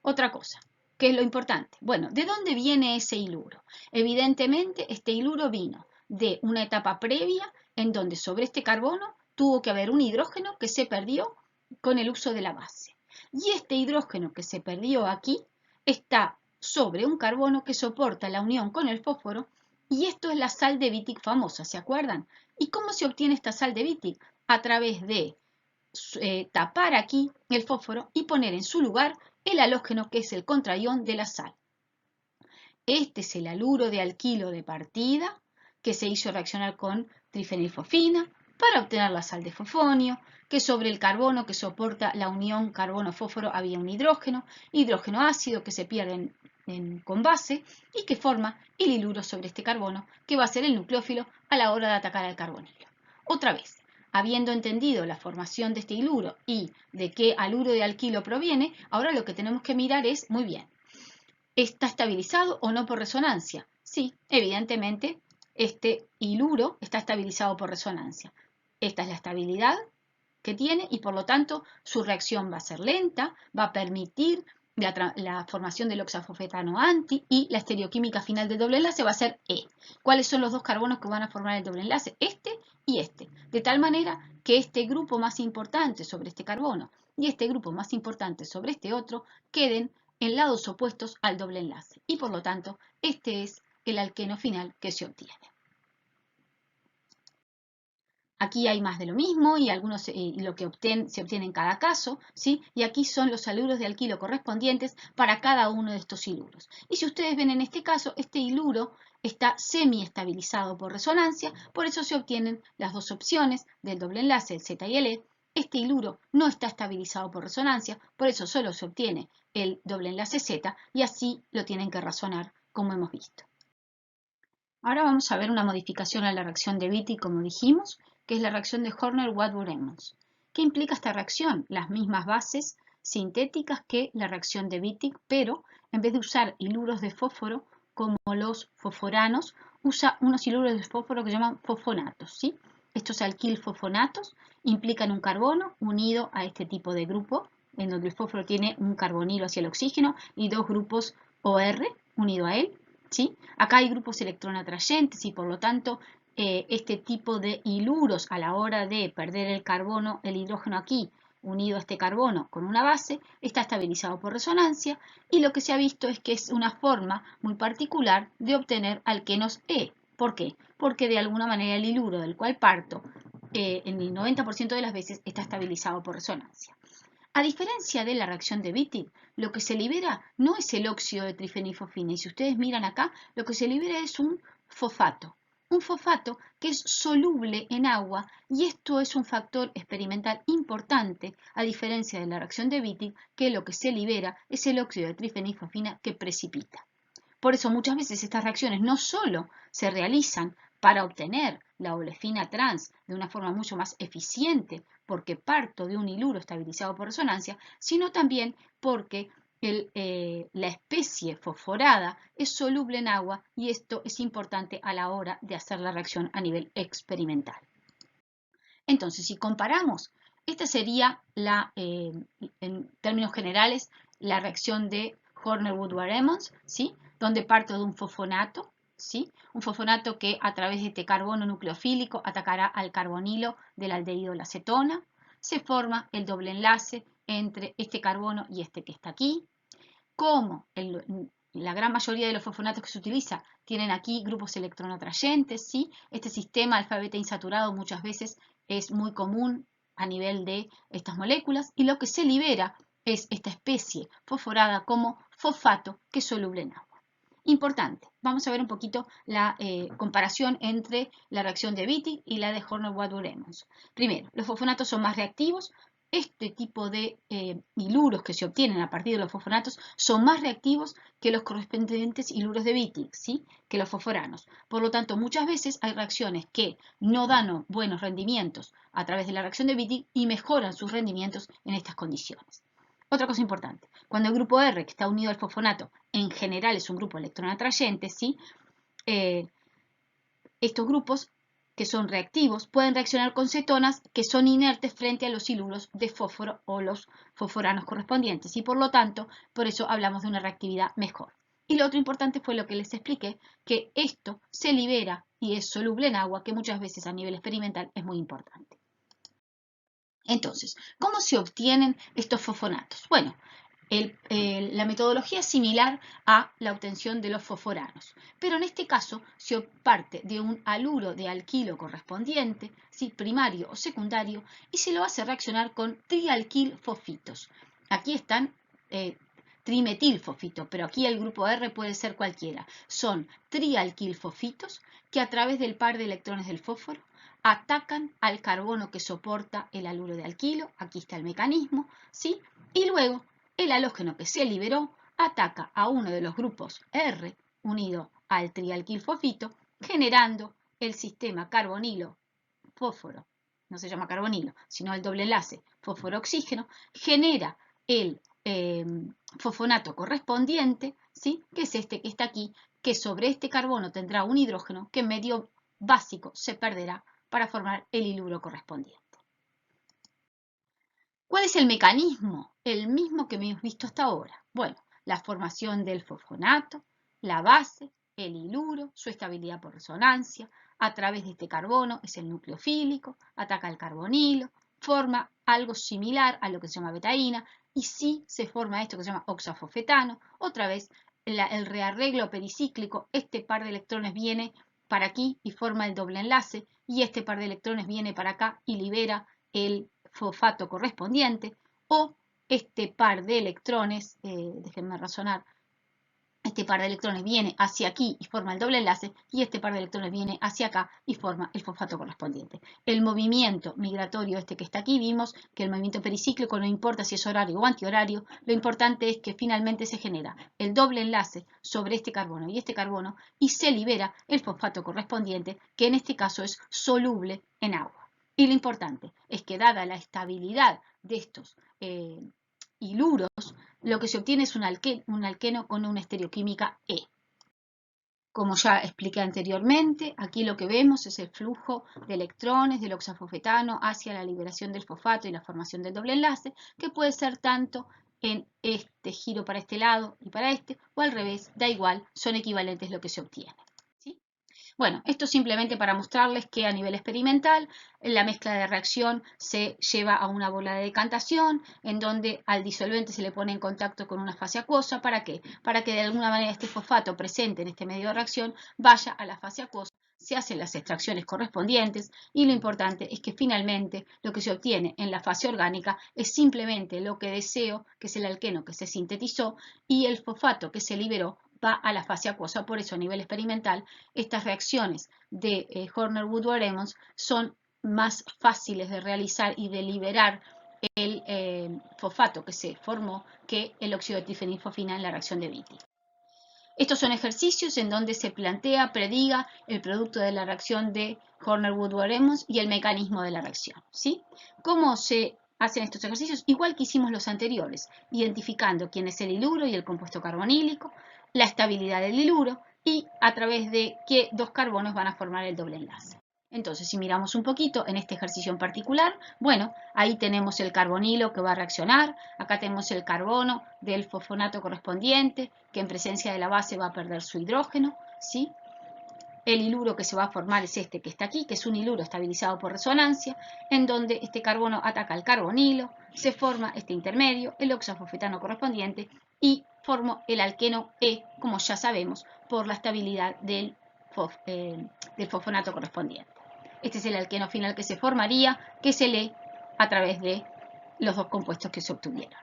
Otra cosa, ¿qué es lo importante? Bueno, ¿de dónde viene ese iluro? Evidentemente, este iluro vino de una etapa previa en donde sobre este carbono tuvo que haber un hidrógeno que se perdió con el uso de la base. Y este hidrógeno que se perdió aquí está sobre un carbono que soporta la unión con el fósforo, y esto es la sal de Wittig famosa, ¿se acuerdan? ¿Y cómo se obtiene esta sal de Wittig? A través de tapar aquí el fósforo y poner en su lugar el halógeno, que es el contraión de la sal. Este es el haluro de alquilo de partida que se hizo reaccionar con trifenilfosfina para obtener la sal de fosfonio, que sobre el carbono que soporta la unión carbono-fósforo había un hidrógeno ácido que se pierde con base y que forma el iluro sobre este carbono, que va a ser el nucleófilo a la hora de atacar al carbonilo. Otra vez, habiendo entendido la formación de este iluro y de qué haluro de alquilo proviene, ahora lo que tenemos que mirar es, muy bien, ¿está estabilizado o no por resonancia? Sí, evidentemente este iluro está estabilizado por resonancia. Esta es la estabilidad que tiene y por lo tanto su reacción va a ser lenta, va a permitir la formación del oxafosfetano anti y la estereoquímica final del doble enlace va a ser E. ¿Cuáles son los dos carbonos que van a formar el doble enlace? Este y este. De tal manera que este grupo más importante sobre este carbono y este grupo más importante sobre este otro queden en lados opuestos al doble enlace. Y por lo tanto, este es el alqueno final que se obtiene. Aquí hay más de lo mismo y algunos lo que se obtiene en cada caso, ¿sí? Y aquí son los haluros de alquilo correspondientes para cada uno de estos hiluros. Y si ustedes ven en este caso, este hiluro está semi-estabilizado por resonancia, por eso se obtienen las dos opciones del doble enlace, el Z y el E. Este hiluro no está estabilizado por resonancia, por eso solo se obtiene el doble enlace Z y así lo tienen que razonar como hemos visto. Ahora vamos a ver una modificación a la reacción de Wittig, como dijimos, que es la reacción de Horner-Wadburg-Emmons. ¿Qué implica esta reacción? Las mismas bases sintéticas que la reacción de Wittig, pero en vez de usar hiluros de fósforo como los fosforanos, usa unos hiluros de fósforo que se llaman fosfonatos, ¿sí? Estos alquilfosfonatos implican un carbono unido a este tipo de grupo, en donde el fósforo tiene un carbonilo hacia el oxígeno y dos grupos OR unido a él, ¿sí? Acá hay grupos electrón atrayentes y por lo tanto este tipo de hiluros a la hora de perder el carbono, el hidrógeno aquí unido a este carbono con una base, está estabilizado por resonancia y lo que se ha visto es que es una forma muy particular de obtener alquenos E. ¿Por qué? Porque de alguna manera el hiluro del cual parto en el 90% de las veces está estabilizado por resonancia. A diferencia de la reacción de Wittig, lo que se libera no es el óxido de trifenilfosfina. Y si ustedes miran acá, lo que se libera es un fosfato. Un fosfato que es soluble en agua, y esto es un factor experimental importante, a diferencia de la reacción de Wittig, que lo que se libera es el óxido de trifenilfosfina que precipita. Por eso muchas veces estas reacciones no solo se realizan para obtener la olefina trans de una forma mucho más eficiente, porque parto de un iluro estabilizado por resonancia, sino también porque la especie fosforada es soluble en agua, y esto es importante a la hora de hacer la reacción a nivel experimental. Entonces, si comparamos, esta sería en términos generales, la reacción de Horner-Woodward-Emmons, ¿sí? Donde parto de un fosfonato, ¿sí? Un fosfonato que a través de este carbono nucleofílico atacará al carbonilo del aldehído de la acetona. Se forma el doble enlace entre este carbono y este que está aquí. Como la gran mayoría de los fosfonatos que se utiliza tienen aquí grupos electronoatrayentes, ¿sí? Este sistema alfa-beta insaturado muchas veces es muy común a nivel de estas moléculas, y lo que se libera es esta especie fosforada como fosfato que es soluble en agua. Importante, vamos a ver un poquito la comparación entre la reacción de Wittig y la de Horner-Woodward-Emmons. Primero, los fosfonatos son más reactivos. Este tipo de hiluros que se obtienen a partir de los fosfonatos son más reactivos que los correspondientes hiluros de Wittig, ¿sí? Que los fosforanos. Por lo tanto, muchas veces hay reacciones que no dan buenos rendimientos a través de la reacción de Wittig y mejoran sus rendimientos en estas condiciones. Otra cosa importante, cuando el grupo R, que está unido al fosfonato, en general es un grupo electronoatrayente, ¿sí? Estos grupos que son reactivos pueden reaccionar con cetonas que son inertes frente a los hiluros de fósforo o los fosforanos correspondientes, y por lo tanto, por eso hablamos de una reactividad mejor. Y lo otro importante fue lo que les expliqué, que esto se libera y es soluble en agua, que muchas veces a nivel experimental es muy importante. Entonces, ¿cómo se obtienen estos fosfonatos? Bueno, la metodología es similar a la obtención de los fosforanos, pero en este caso se parte de un haluro de alquilo correspondiente, ¿sí? Primario o secundario, y se lo hace reaccionar con trialquilfosfitos. Aquí están trimetilfosfitos, pero aquí el grupo R puede ser cualquiera. Son trialquilfosfitos que a través del par de electrones del fósforo atacan al carbono que soporta el haluro de alquilo. Aquí está el mecanismo, ¿sí? Y luego el halógeno que se liberó ataca a uno de los grupos R unido al trialquilfosfito, generando el sistema carbonilo-fósforo. No se llama carbonilo, sino el doble enlace fósforo-oxígeno, genera el fosfonato correspondiente, ¿sí? Que es este que está aquí, que sobre este carbono tendrá un hidrógeno que en medio básico se perderá para formar el hiluro correspondiente. ¿Cuál es el mecanismo? El mismo que hemos visto hasta ahora. Bueno, la formación del fosfonato, la base, el hiluro, su estabilidad por resonancia, a través de este carbono es el nucleofílico, ataca el carbonilo, forma algo similar a lo que se llama betaína, y sí se forma esto que se llama oxafosfetano. Otra vez, el rearreglo pericíclico, este par de electrones viene para aquí y forma el doble enlace, y este par de electrones viene para acá y libera el fosfato correspondiente, o este par de electrones, déjenme razonar, este par de electrones viene hacia aquí y forma el doble enlace, y este par de electrones viene hacia acá y forma el fosfato correspondiente. El movimiento migratorio este que está aquí, vimos que el movimiento pericíclico no importa si es horario o antihorario, lo importante es que finalmente se genera el doble enlace sobre este carbono y se libera el fosfato correspondiente, que en este caso es soluble en agua. Y lo importante es que, dada la estabilidad de estos hiluros, lo que se obtiene es un alqueno con una estereoquímica E. Como ya expliqué anteriormente, aquí lo que vemos es el flujo de electrones del oxafosfetano hacia la liberación del fosfato y la formación del doble enlace, que puede ser tanto en este giro para este lado y para este, o al revés, da igual, son equivalentes lo que se obtiene. Bueno, esto simplemente para mostrarles que a nivel experimental la mezcla de reacción se lleva a una bola de decantación, en donde al disolvente se le pone en contacto con una fase acuosa. ¿Para qué? Para que de alguna manera este fosfato presente en este medio de reacción vaya a la fase acuosa, se hacen las extracciones correspondientes y lo importante es que finalmente lo que se obtiene en la fase orgánica es simplemente lo que deseo, que es el alqueno que se sintetizó, y el fosfato que se liberó va a la fase acuosa. Por eso a nivel experimental estas reacciones de Horner-Woodward-Emmons son más fáciles de realizar y de liberar el fosfato que se formó que el óxido de trifenilfosfina en la reacción de Beatty. Estos son ejercicios en donde se plantea, prediga el producto de la reacción de Horner-Woodward-Emmons y el mecanismo de la reacción, ¿sí? ¿Cómo se hacen estos ejercicios? Igual que hicimos los anteriores, identificando quién es el iluro y el compuesto carbonílico, la estabilidad del iluro y a través de qué dos carbonos van a formar el doble enlace. Entonces, si miramos un poquito en este ejercicio en particular, bueno, ahí tenemos el carbonilo que va a reaccionar, acá tenemos el carbono del fosfonato correspondiente, que en presencia de la base va a perder su hidrógeno, ¿sí? El iluro que se va a formar es este que está aquí, que es un iluro estabilizado por resonancia, en donde este carbono ataca al carbonilo, se forma este intermedio, el oxafosfetano correspondiente, y formo el alqueno E, como ya sabemos, por la estabilidad del fosfonato correspondiente. Este es el alqueno final que se formaría, que se lee a través de los dos compuestos que se obtuvieron.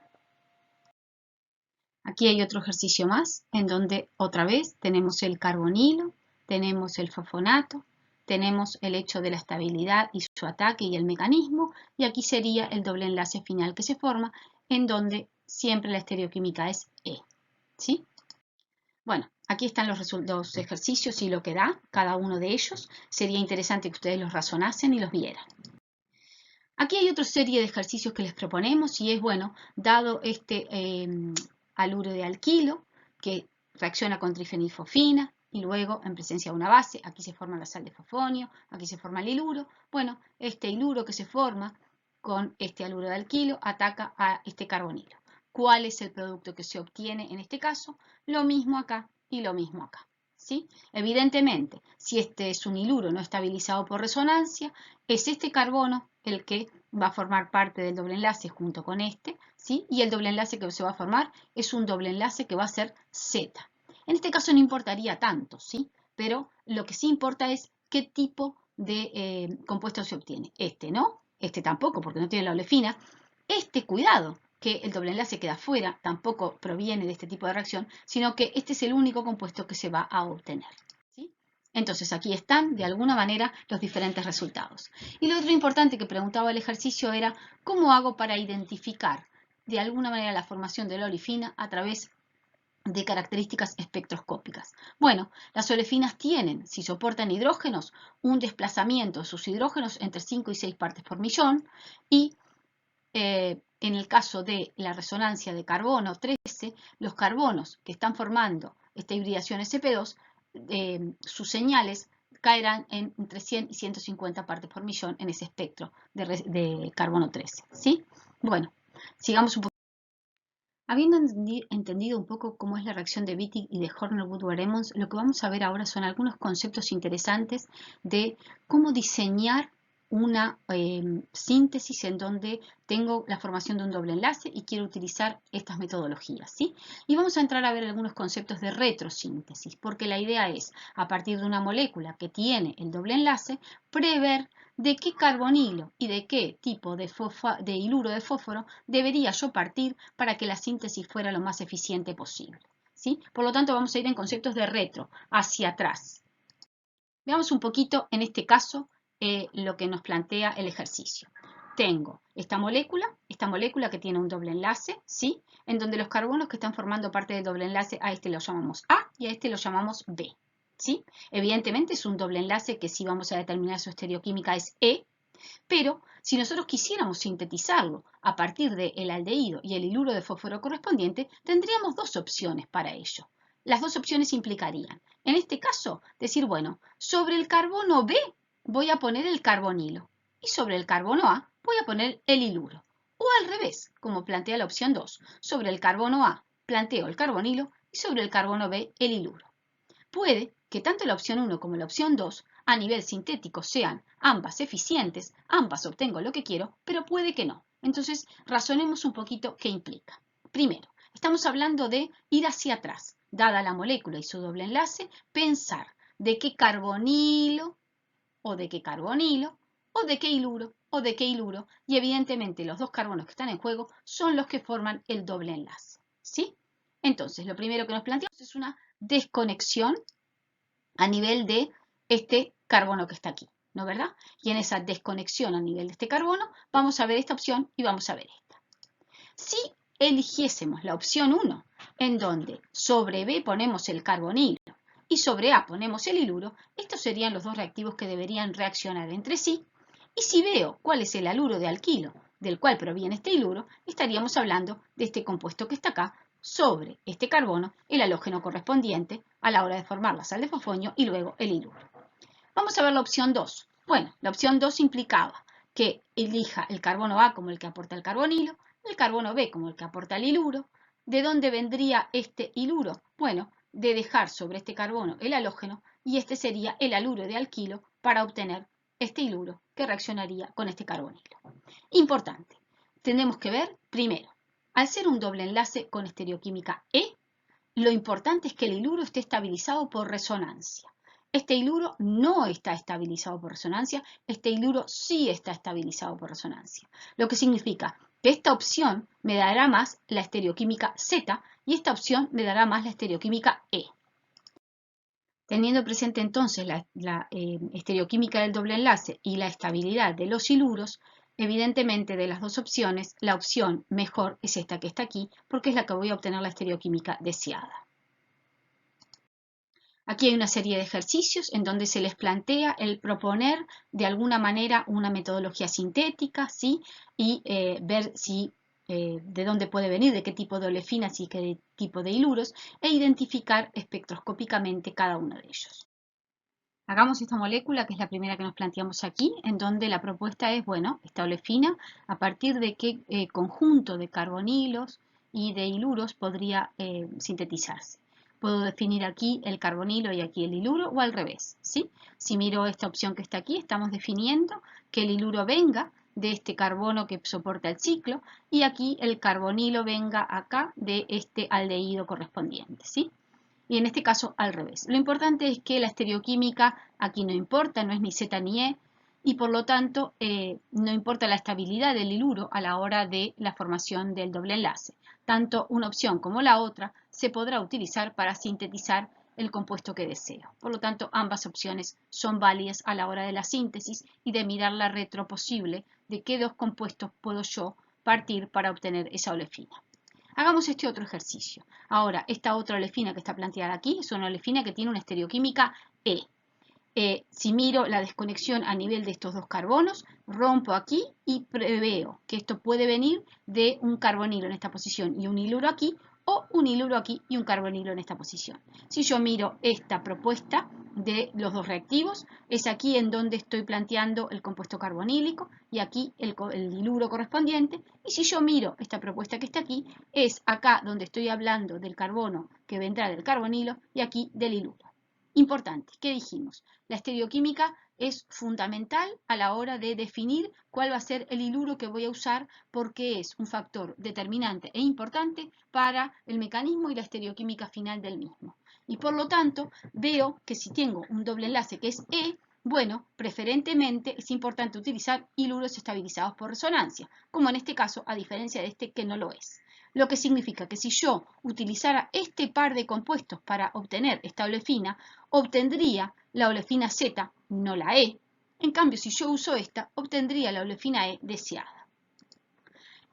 Aquí hay otro ejercicio más, en donde otra vez tenemos el carbonilo, tenemos el fosfonato, tenemos el hecho de la estabilidad y su ataque y el mecanismo, y aquí sería el doble enlace final que se forma, en donde siempre la estereoquímica es E, ¿sí? Bueno, aquí están los ejercicios y lo que da cada uno de ellos. Sería interesante que ustedes los razonasen y los vieran. Aquí hay otra serie de ejercicios que les proponemos y es, bueno, dado este haluro de alquilo que reacciona con trifenilfosfina y luego en presencia de una base, aquí se forma la sal de fosfonio, aquí se forma el iluro. Bueno, este iluro que se forma con este haluro de alquilo ataca a este carbonilo. ¿Cuál es el producto que se obtiene en este caso? Lo mismo acá y lo mismo acá, ¿sí? Evidentemente, si este es un iluro no estabilizado por resonancia, es este carbono el que va a formar parte del doble enlace junto con este, ¿sí? Y el doble enlace que se va a formar es un doble enlace que va a ser Z. En este caso no importaría tanto, ¿sí? Pero lo que sí importa es qué tipo de compuesto se obtiene. Este no, este tampoco porque no tiene la olefina. Este, cuidado, que el doble enlace queda fuera, tampoco proviene de este tipo de reacción, sino que este es el único compuesto que se va a obtener, ¿sí? Entonces aquí están, de alguna manera, los diferentes resultados. Y lo otro importante que preguntaba el ejercicio era, ¿cómo hago para identificar de alguna manera la formación de la olefina a través de características espectroscópicas? Bueno, las olefinas tienen, si soportan hidrógenos, un desplazamiento de sus hidrógenos entre 5 y 6 partes por millón y en el caso de la resonancia de carbono 13, los carbonos que están formando esta hibridación sp2, sus señales caerán entre 100 y 150 partes por millón en ese espectro de carbono 13, ¿sí? Bueno, sigamos un poco. Habiendo entendido un poco cómo es la reacción de Wittig y de Horner-Woodward-Emmons, lo que vamos a ver ahora son algunos conceptos interesantes de cómo diseñar una síntesis en donde tengo la formación de un doble enlace y quiero utilizar estas metodologías, ¿sí? Y vamos a entrar a ver algunos conceptos de retrosíntesis, porque la idea es, a partir de una molécula que tiene el doble enlace, prever de qué carbonilo y de qué tipo de iluro de fósforo debería yo partir para que la síntesis fuera lo más eficiente posible, ¿sí? Por lo tanto, vamos a ir en conceptos de retro, hacia atrás. Veamos un poquito, en este caso, lo que nos plantea el ejercicio. Tengo esta molécula que tiene un doble enlace, ¿sí? En donde los carbonos que están formando parte del doble enlace, a este lo llamamos A y a este lo llamamos B, ¿sí? Evidentemente es un doble enlace que si vamos a determinar su estereoquímica es E, pero si nosotros quisiéramos sintetizarlo a partir del aldehído y el iluro de fósforo correspondiente, tendríamos dos opciones para ello. Las dos opciones implicarían, en este caso, decir, bueno, sobre el carbono B voy a poner el carbonilo y sobre el carbono A voy a poner el iluro. O al revés, como plantea la opción 2, sobre el carbono A planteo el carbonilo y sobre el carbono B el iluro. Puede que tanto la opción 1 como la opción 2 a nivel sintético sean ambas eficientes, ambas obtengo lo que quiero, pero puede que no. Entonces, razonemos un poquito qué implica. Primero, estamos hablando de ir hacia atrás, dada la molécula y su doble enlace, pensar de qué carbonilo, o de qué carbonilo, o de qué iluro, o de qué iluro, y evidentemente los dos carbonos que están en juego son los que forman el doble enlace, ¿sí? Entonces, lo primero que nos planteamos es una desconexión a nivel de este carbono que está aquí, ¿no verdad? Y en esa desconexión a nivel de este carbono, vamos a ver esta opción y vamos a ver esta. Si eligiésemos la opción 1, en donde sobre B ponemos el carbonilo y sobre A ponemos el iluro, estos serían los dos reactivos que deberían reaccionar entre sí. Y si veo cuál es el haluro de alquilo del cual proviene este iluro, estaríamos hablando de este compuesto que está acá sobre este carbono, el halógeno correspondiente a la hora de formar la sal de fosfonio y luego el iluro. Vamos a ver la opción 2. Bueno, la opción 2 implicaba que elija el carbono A como el que aporta el carbonilo, el carbono B como el que aporta el iluro. ¿De dónde vendría este iluro? Bueno, de dejar sobre este carbono el halógeno y este sería el haluro de alquilo para obtener este iluro que reaccionaría con este carbonilo. Importante, tenemos que ver primero, al ser un doble enlace con estereoquímica E, lo importante es que el iluro esté estabilizado por resonancia. Este iluro no está estabilizado por resonancia, este iluro sí está estabilizado por resonancia. Lo que significa que esta opción me dará más la estereoquímica Z y esta opción me dará más la estereoquímica E. Teniendo presente entonces la estereoquímica del doble enlace y la estabilidad de los iluros, evidentemente de las dos opciones, la opción mejor es esta que está aquí, porque es la que voy a obtener la estereoquímica deseada. Aquí hay una serie de ejercicios en donde se les plantea el proponer de alguna manera una metodología sintética, ¿sí? Y ver si de dónde puede venir, de qué tipo de olefinas y qué tipo de iluros, e identificar espectroscópicamente cada uno de ellos. Hagamos esta molécula, que es la primera que nos planteamos aquí, en donde la propuesta es, bueno, esta olefina, a partir de qué conjunto de carbonilos y de iluros podría sintetizarse. Puedo definir aquí el carbonilo y aquí el iluro, o al revés, ¿sí? Si miro esta opción que está aquí, estamos definiendo que el iluro venga de este carbono que soporta el ciclo, y aquí el carbonilo venga acá de este aldehído correspondiente, ¿sí? Y en este caso al revés. Lo importante es que la estereoquímica aquí no importa, no es ni Z ni E, y por lo tanto no importa la estabilidad del iluro a la hora de la formación del doble enlace. Tanto una opción como la otra se podrá utilizar para sintetizar el compuesto que deseo. Por lo tanto, ambas opciones son válidas a la hora de la síntesis y de mirar la retro posible de qué dos compuestos puedo yo partir para obtener esa olefina. Hagamos este otro ejercicio. Ahora, esta otra olefina que está planteada aquí es una olefina que tiene una estereoquímica E. Si miro la desconexión a nivel de estos dos carbonos, rompo aquí y preveo que esto puede venir de un carbonilo en esta posición y un iluro aquí, o un iluro aquí y un carbonilo en esta posición. Si yo miro esta propuesta de los dos reactivos, es aquí en donde estoy planteando el compuesto carbonílico y aquí el iluro correspondiente. Y si yo miro esta propuesta que está aquí, es acá donde estoy hablando del carbono que vendrá del carbonilo y aquí del iluro. Importante, ¿qué dijimos? La estereoquímica es fundamental a la hora de definir cuál va a ser el iluro que voy a usar, porque es un factor determinante e importante para el mecanismo y la estereoquímica final del mismo. Y por lo tanto, veo que si tengo un doble enlace que es E, bueno, preferentemente es importante utilizar iluros estabilizados por resonancia, como en este caso, a diferencia de este que no lo es. Lo que significa que si yo utilizara este par de compuestos para obtener esta olefina, obtendría la olefina Z, no la E. En cambio, si yo uso esta, obtendría la olefina E deseada.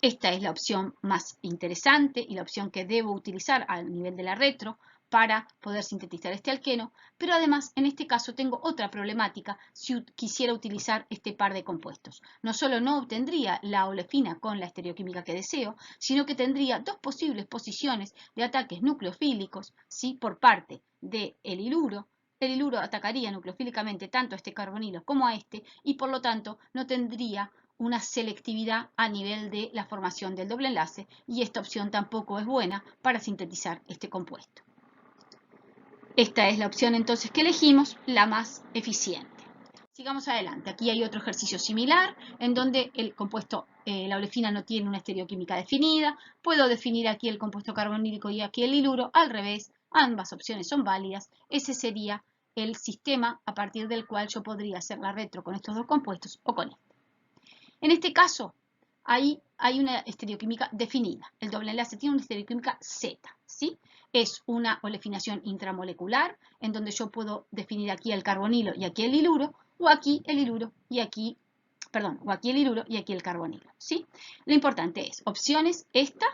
Esta es la opción más interesante y la opción que debo utilizar a nivel de la retro para poder sintetizar este alqueno, pero además en este caso tengo otra problemática si quisiera utilizar este par de compuestos. No solo no obtendría la olefina con la estereoquímica que deseo, sino que tendría dos posibles posiciones de ataques nucleofílicos, ¿sí? Por parte del iluro. El iluro atacaría nucleofílicamente tanto a este carbonilo como a este, y por lo tanto no tendría una selectividad a nivel de la formación del doble enlace, y esta opción tampoco es buena para sintetizar este compuesto. Esta es la opción entonces que elegimos, la más eficiente. Sigamos adelante. Aquí hay otro ejercicio similar en donde el compuesto, la olefina no tiene una estereoquímica definida. Puedo definir aquí el compuesto carbonílico y aquí el iluro. Al revés, ambas opciones son válidas. Ese sería el sistema a partir del cual yo podría hacer la retro con estos dos compuestos o con este. En este caso, ahí hay una estereoquímica definida. El doble enlace tiene una estereoquímica Z, ¿sí? Es una olefinación intramolecular, en donde yo puedo definir aquí el carbonilo y aquí el iluro, o aquí el iluro y aquí, perdón, o aquí el iluro y aquí el carbonilo, ¿sí? Lo importante es opciones esta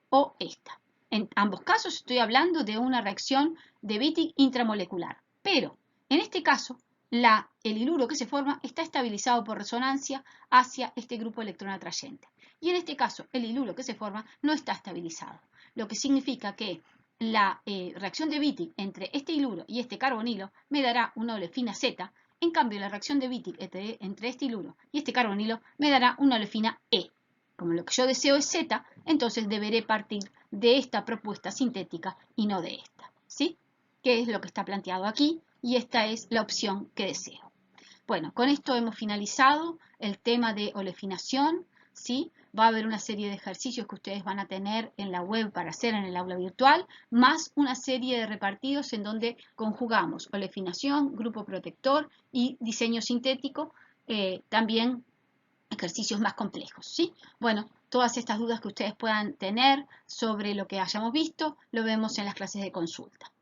o esta. En ambos casos estoy hablando de una reacción de Wittig intramolecular, pero en este caso el iluro que se forma está estabilizado por resonancia hacia este grupo electrón atrayente. Y en este caso, el iluro que se forma no está estabilizado, lo que significa que la reacción de Wittig entre este iluro y este carbonilo me dará una olefina Z, en cambio la reacción de Wittig entre este iluro y este carbonilo me dará una olefina E. Como lo que yo deseo es Z, entonces deberé partir de esta propuesta sintética y no de esta, ¿sí? Que es lo que está planteado aquí, y esta es la opción que deseo. Bueno, con esto hemos finalizado el tema de olefinación, ¿sí? Va a haber una serie de ejercicios que ustedes van a tener en la web para hacer en el aula virtual, más una serie de repartidos en donde conjugamos olefinación, grupo protector y diseño sintético, también ejercicios más complejos, ¿sí? Bueno, todas estas dudas que ustedes puedan tener sobre lo que hayamos visto, lo vemos en las clases de consulta.